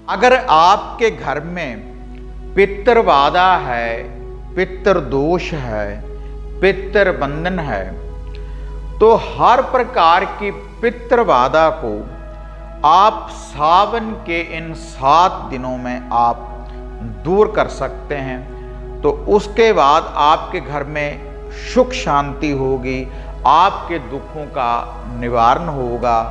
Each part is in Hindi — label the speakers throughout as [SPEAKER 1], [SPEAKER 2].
[SPEAKER 1] अगर आपके घर में पितृबाधा है, पितृदोष है, पितृबंधन है, तो हर प्रकार की पितृबाधा को आप सावन के इन 7 दिनों में आप दूर कर सकते हैं। तो उसके बाद आपके घर में सुख शांति होगी, आपके दुखों का निवारण होगा।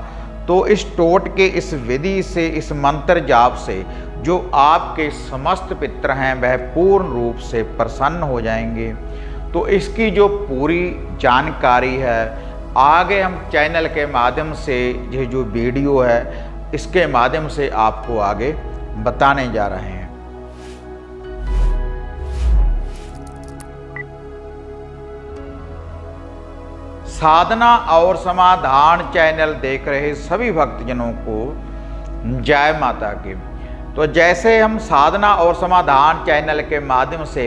[SPEAKER 1] तो इस टोटके, इस विधि से, इस मंत्र जाप से जो आपके समस्त पितर हैं वह पूर्ण रूप से प्रसन्न हो जाएंगे। तो इसकी जो पूरी जानकारी है आगे हम चैनल के माध्यम से, ये जो वीडियो है इसके माध्यम से आपको आगे बताने जा रहे हैं। साधना और समाधान चैनल देख रहे सभी भक्तजनों को जय माता की। तो जैसे हम साधना और समाधान चैनल के माध्यम से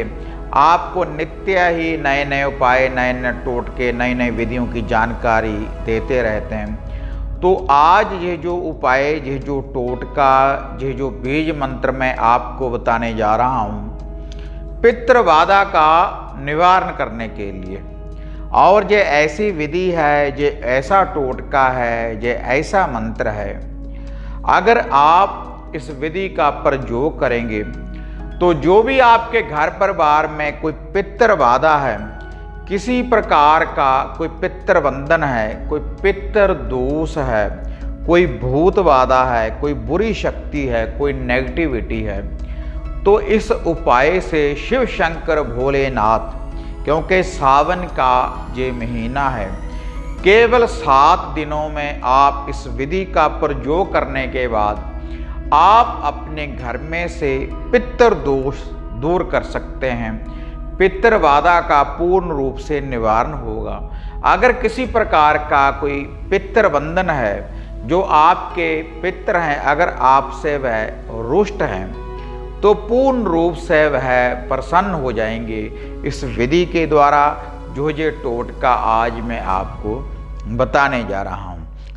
[SPEAKER 1] आपको नित्य ही नए नए उपाय, नए नए टोटके, नई नई विधियों की जानकारी देते रहते हैं, तो आज ये जो उपाय, ये जो टोटका, ये जो बीज मंत्र मैं आपको बताने जा रहा हूँ पितृबाधा का निवारण करने के लिए। और ये ऐसी विधि है, ये ऐसा टोटका है, ये ऐसा मंत्र है, अगर आप इस विधि का प्रयोग करेंगे तो जो भी आपके घर परिवार में कोई पितृबाधा है, किसी प्रकार का कोई पितृबंधन है, कोई पितृदोष है, कोई भूत बाधा है, कोई बुरी शक्ति है, कोई नेगेटिविटी है, तो इस उपाय से शिव शंकर भोलेनाथ, क्योंकि सावन का ये महीना है, केवल 7 दिनों में आप इस विधि का प्रयोग करने के बाद आप अपने घर में से पितृदोष दूर कर सकते हैं। पितृबाधा का पूर्ण रूप से निवारण होगा। अगर किसी प्रकार का कोई पितृबंधन है, जो आपके पितृ हैं, अगर आपसे वह रुष्ट हैं, तो पूर्ण रूप से वह प्रसन्न हो जाएंगे इस विधि के द्वारा, जो ये टोटका आज मैं आपको बताने जा रहा हूँ।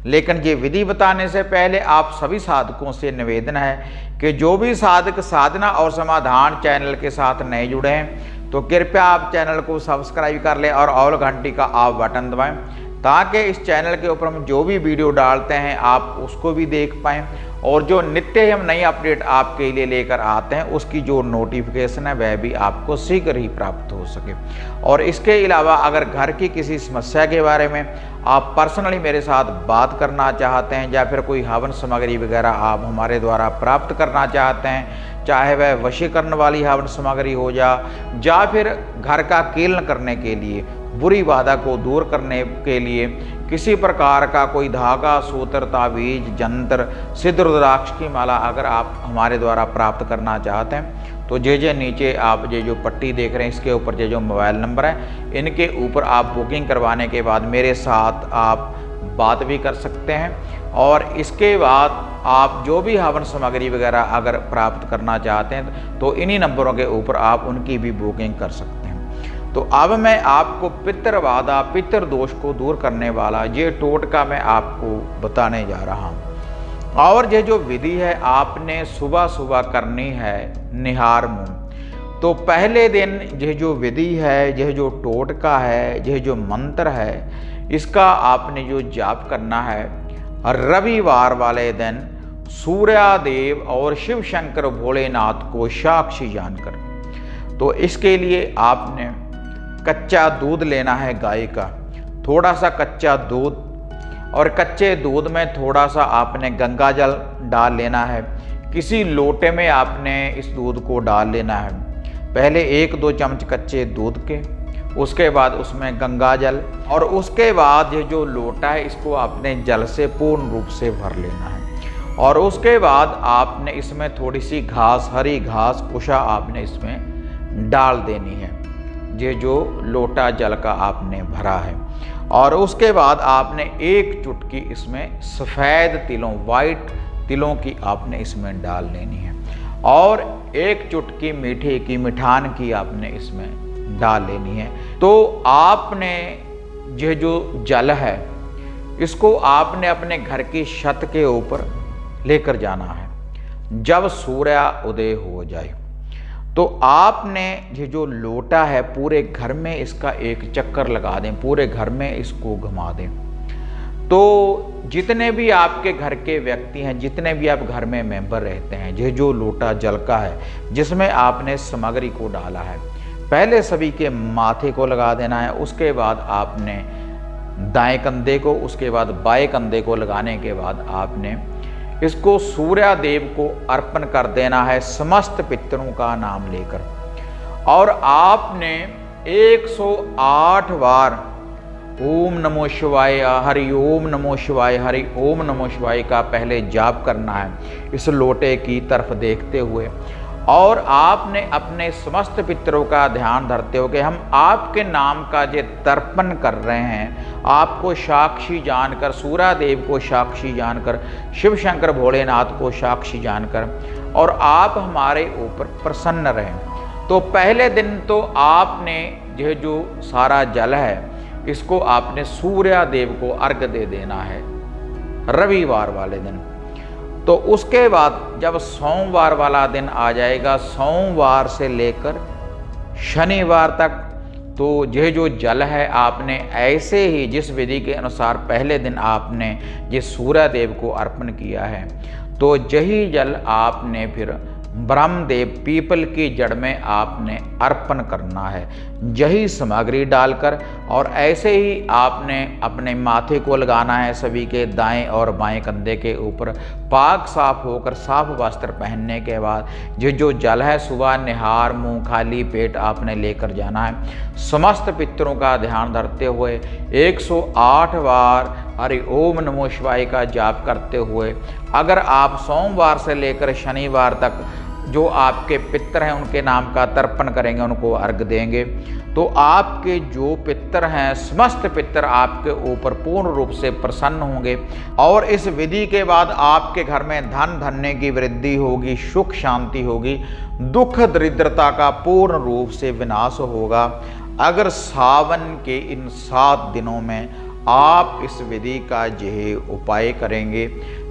[SPEAKER 1] लेकिन ये विधि बताने से पहले आप सभी साधकों से निवेदन है कि जो भी साधक साधना और समाधान चैनल के साथ नए जुड़े हैं तो कृपया आप चैनल को सब्सक्राइब कर लें और ऑल घंटी का आप बटन दबाएं, ताकि इस चैनल के ऊपर हम जो भी वीडियो डालते हैं आप उसको भी देख पाएँ, और जो नित्य हम नई अपडेट आपके लिए लेकर आते हैं उसकी जो नोटिफिकेशन है वह भी आपको शीघ्र ही प्राप्त हो सके। और इसके अलावा अगर घर की किसी समस्या के बारे में आप पर्सनली मेरे साथ बात करना चाहते हैं, या फिर कोई हवन सामग्री वगैरह आप हमारे द्वारा प्राप्त करना चाहते हैं, चाहे वह वशीकरण वाली हवन सामग्री हो या फिर घर का कीलन करने के लिए, बुरी बाधा को दूर करने के लिए किसी प्रकार का कोई धागा, सूत्र, तावीज, जंत्र, सिद्ध रुद्राक्ष की माला अगर आप हमारे द्वारा प्राप्त करना चाहते हैं तो जे नीचे आप ये जो पट्टी देख रहे हैं इसके ऊपर ये जो मोबाइल नंबर है, इनके ऊपर आप बुकिंग करवाने के बाद मेरे साथ आप बात भी कर सकते हैं। और इसके बाद आप जो भी हवन सामग्री वगैरह अगर प्राप्त करना चाहते हैं तो इन्हीं नंबरों के ऊपर आप उनकी भी बुकिंग कर सकते हैं। तो अब मैं आपको पितृबाधा, पितृदोष को दूर करने वाला ये टोटका मैं आपको बताने जा रहा हूँ। और ये जो विधि है आपने सुबह सुबह करनी है निहार मुंह। तो पहले दिन ये जो विधि है, यह जो टोटका है, यह जो मंत्र है, इसका आपने जो जाप करना है रविवार वाले दिन सूर्यदेव और शिव शंकर भोलेनाथ को साक्षी जानकर। तो इसके लिए आपने कच्चा दूध लेना है गाय का, थोड़ा सा कच्चा दूध, और कच्चे दूध में थोड़ा सा आपने गंगा जल डाल लेना है। किसी लोटे में आपने इस दूध को डाल लेना है, पहले 1-2 चम्मच कच्चे दूध के, उसके बाद उसमें गंगा जल, और उसके बाद ये जो लोटा है इसको आपने जल से पूर्ण रूप से भर लेना है। और उसके बाद आपने इसमें थोड़ी सी घास, हरी घास कुशा आपने इसमें डाल देनी है, ये जो लोटा जल का आपने भरा है। और उसके बाद आपने 1 चुटकी इसमें सफ़ेद तिलों, वाइट तिलों की आपने इसमें डाल लेनी है, और 1 चुटकी मीठे की, मिठान की आपने इसमें डाल लेनी है। तो आपने यह जो जल है इसको आपने अपने घर की छत के ऊपर लेकर जाना है, जब सूर्य उदय हो जाए। तो आपने ये जो लोटा है पूरे घर में इसका एक चक्कर लगा दें, पूरे घर में इसको घुमा दें। तो जितने भी आपके घर के व्यक्ति हैं, जितने भी आप घर में मेंबर रहते हैं, ये जो लोटा जल का है जिसमें आपने सामग्री को डाला है, पहले सभी के माथे को लगा देना है। उसके बाद आपने दाएं कंधे को, उसके बाद बाएं कंधे को लगाने के बाद आपने इसको सूर्य देव को अर्पण कर देना है समस्त पितरों का नाम लेकर। और आपने 108 बार ओम नमो शिवाय, हरि ओम नमो शिवाय, हरि ओम नमो शिवाय का पहले जाप करना है इस लोटे की तरफ देखते हुए। और आपने अपने समस्त पितरों का ध्यान धरते हो कि हम आपके नाम का जो तर्पण कर रहे हैं, आपको साक्षी जानकर, सूर्य देव को साक्षी जानकर, शिव शंकर भोलेनाथ को साक्षी जानकर, और आप हमारे ऊपर प्रसन्न रहें। तो पहले दिन तो आपने यह जो सारा जल है इसको आपने सूर्य देव को अर्घ दे देना है रविवार वाले दिन। तो उसके बाद जब सोमवार वाला दिन आ जाएगा, सोमवार से लेकर शनिवार तक, तो यह जो जल है आपने ऐसे ही जिस विधि के अनुसार पहले दिन आपने ये सूर्य देव को अर्पण किया है, तो यही जल आपने फिर ब्रह्मदेव पीपल की जड़ में आपने अर्पण करना है, यही सामग्री डालकर। और ऐसे ही आपने अपने माथे को लगाना है सभी के दाएं और बाएं कंधे के ऊपर। पाक साफ होकर साफ वस्त्र पहनने के बाद ये जो जल है सुबह निहार मुंह खाली पेट आपने लेकर जाना है। समस्त पितरों का ध्यान धरते हुए 108 बार हरि ओम नमो शिवाय का जाप करते हुए, अगर आप सोमवार से लेकर शनिवार तक जो आपके पितर हैं उनके नाम का तर्पण करेंगे, उनको अर्घ देंगे, तो आपके जो पितर हैं समस्त पितर आपके ऊपर पूर्ण रूप से प्रसन्न होंगे। और इस विधि के बाद आपके घर में धन धन्य की वृद्धि होगी, सुख शांति होगी, दुख दरिद्रता का पूर्ण रूप से विनाश होगा। अगर सावन के इन 7 दिनों में आप इस विधि का यह उपाय करेंगे,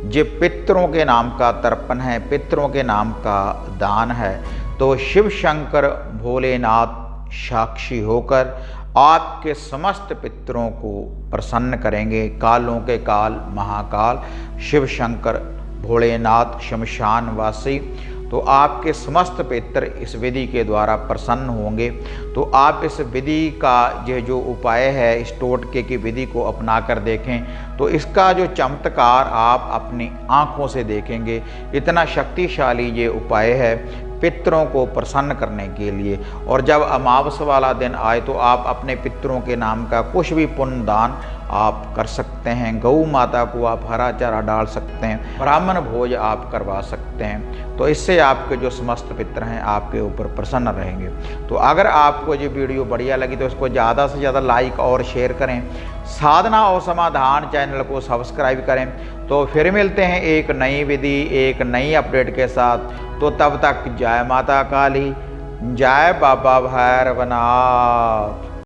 [SPEAKER 1] जे पितरों के नाम का तर्पण है, पितरों के नाम का दान है, तो शिव शंकर भोलेनाथ साक्षी होकर आपके समस्त पितरों को प्रसन्न करेंगे। कालों के काल महाकाल शिव शंकर भोलेनाथ शमशान वासी, तो आपके समस्त पितर इस विधि के द्वारा प्रसन्न होंगे। तो आप इस विधि का यह जो उपाय है, इस टोटके की विधि को अपना कर देखें तो इसका जो चमत्कार आप अपनी आँखों से देखेंगे। इतना शक्तिशाली ये उपाय है पितरों को प्रसन्न करने के लिए। और जब अमावस वाला दिन आए तो आप अपने पितरों के नाम का कुछ भी पुण्य दान आप कर सकते हैं। गौ माता को आप हरा चारा डाल सकते हैं, ब्राह्मण भोज आप करवा सकते हैं। तो इससे आपके जो समस्त पितर हैं आपके ऊपर प्रसन्न रहेंगे। तो अगर आपको ये वीडियो बढ़िया लगी तो इसको ज़्यादा से ज़्यादा लाइक और शेयर करें, साधना और समाधान चैनल को सब्सक्राइब करें। तो फिर मिलते हैं एक नई विधि, एक नई अपडेट के साथ। तो तब तक जय माता काली, जय बाबा भैरवनाथ।